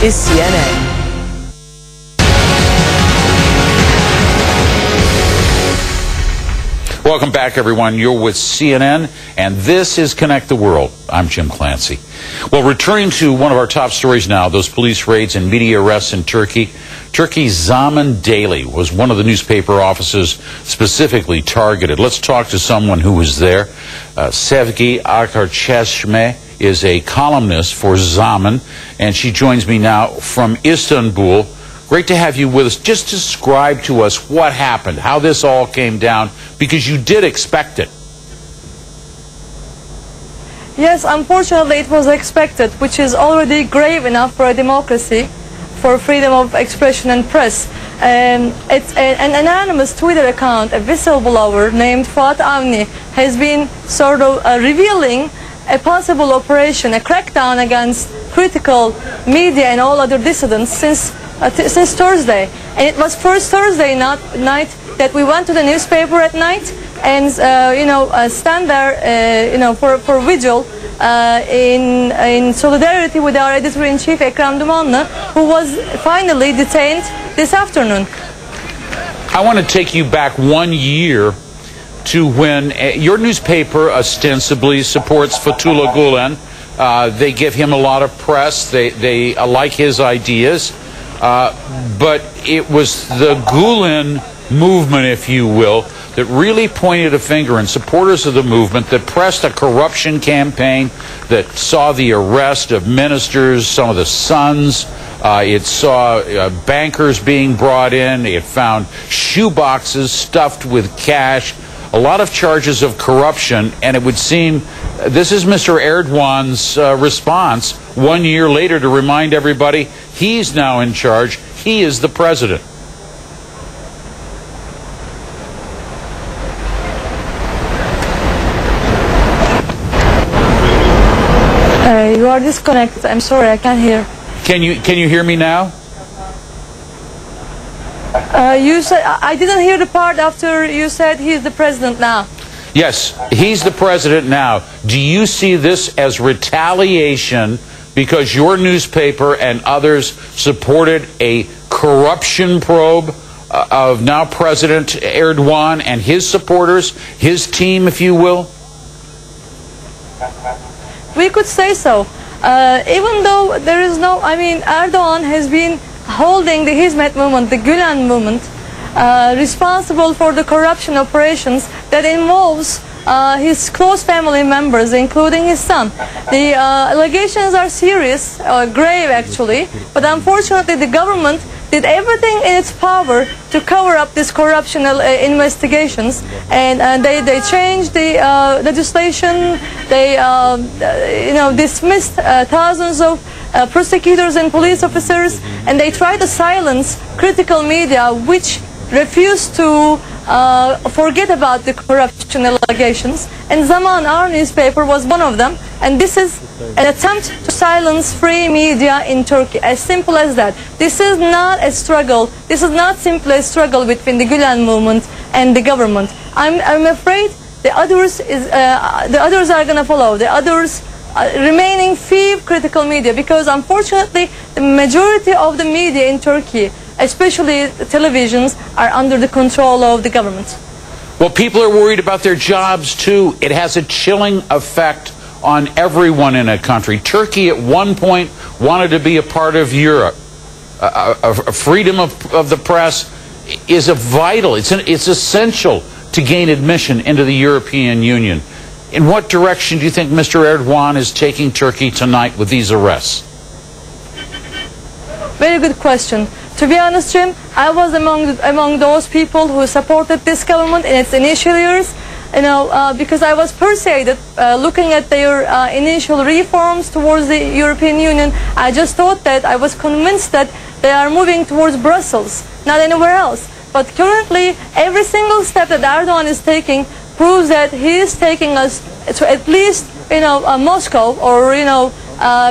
is CNN. Welcome back, everyone. You're with CNN, and this is Connect the World. I'm Jim Clancy. Well, returning to one of our top stories now, those police raids and media arrests in Turkey. Turkey's Zaman Daily was one of the newspaper offices specifically targeted. Let's talk to someone who was there. Sevgi Akarçeşme is a columnist for Zaman, and she joins me now from Istanbul. Great to have you with us. Just describe to us what happened, how this all came down, because you did expect it. Yes, unfortunately it was expected, which is already grave enough for a democracy, for freedom of expression and press. It's an anonymous Twitter account, a whistleblower named Fuat Avni, has been sort of revealing a possible operation, a crackdown against critical media and all other dissidents since Thursday. And it was first Thursday night that we went to the newspaper at night and stand there for vigil in solidarity with our editor-in-chief Crackdawn, who was finally detained this afternoon. I want to take you back 1 year to when your newspaper ostensibly supports Fethullah Gulen. They give him a lot of press. They like his ideas. But it was the Gulen movement, if you will, that really pointed a finger, and supporters of the movement that pressed a corruption campaign that saw the arrest of ministers, some of the sons. It saw bankers being brought in. It found shoeboxes stuffed with cash, a lot of charges of corruption, and it would seem this is Mr. Erdogan's response 1 year later to remind everybody he's now in charge. He is the president. You are disconnected. I'm sorry, I can't hear. Can you hear me now? You said I didn't hear the part after you said he's the president now. Yes, he's the president now. Do you see this as retaliation because your newspaper and others supported a corruption probe of now President Erdogan and his supporters, his team, if you will? We could say so. Even though there is no, Erdogan has been holding the Hizmet movement, the Gülen movement, responsible for the corruption operations that involves his close family members, including his son. The allegations are serious, grave actually, but unfortunately the government did everything in its power to cover up these corruption investigations, and they changed the legislation. They dismissed thousands of prosecutors and police officers, and they tried to silence critical media which refused to forget about the corruption allegations. And Zaman, our newspaper, was one of them. And this is an attempt to silence free media in Turkey, as simple as that. This is not a struggle. This is not simply a struggle between the Gülen movement and the government. I'm afraid the others are going to follow. The others remaining few critical media, because unfortunately the majority of the media in Turkey, especially televisions, are under the control of the government. Well, people are worried about their jobs too. It has a chilling effect on everyone in a country. Turkey at one point wanted to be a part of Europe. Freedom of the press is it's essential to gain admission into the European Union. In what direction do you think Mr. Erdogan is taking Turkey tonight with these arrests? Very good question. To be honest, Jim, I was among those people who supported this government in its initial years, because I was persuaded, looking at their initial reforms towards the European Union. I just thought that, I was convinced that they are moving towards Brussels, not anywhere else. But currently, every single step that Erdogan is taking proves that he is taking us to at least, Moscow or,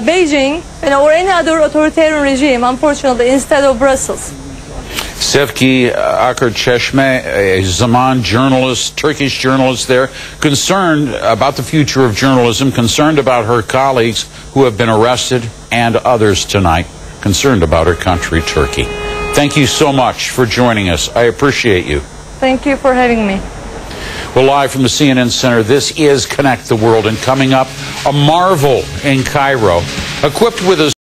Beijing, or any other authoritarian regime, unfortunately, instead of Brussels. Sevgi Akarçeşme, a Zaman journalist, Turkish journalist there, concerned about the future of journalism, concerned about her colleagues who have been arrested and others tonight. concerned about her country, Turkey. Thank you so much for joining us. I appreciate you. Thank you for having me. Well, live from the CNN Center, this is Connect the World, and coming up, a marvel in Cairo, equipped with a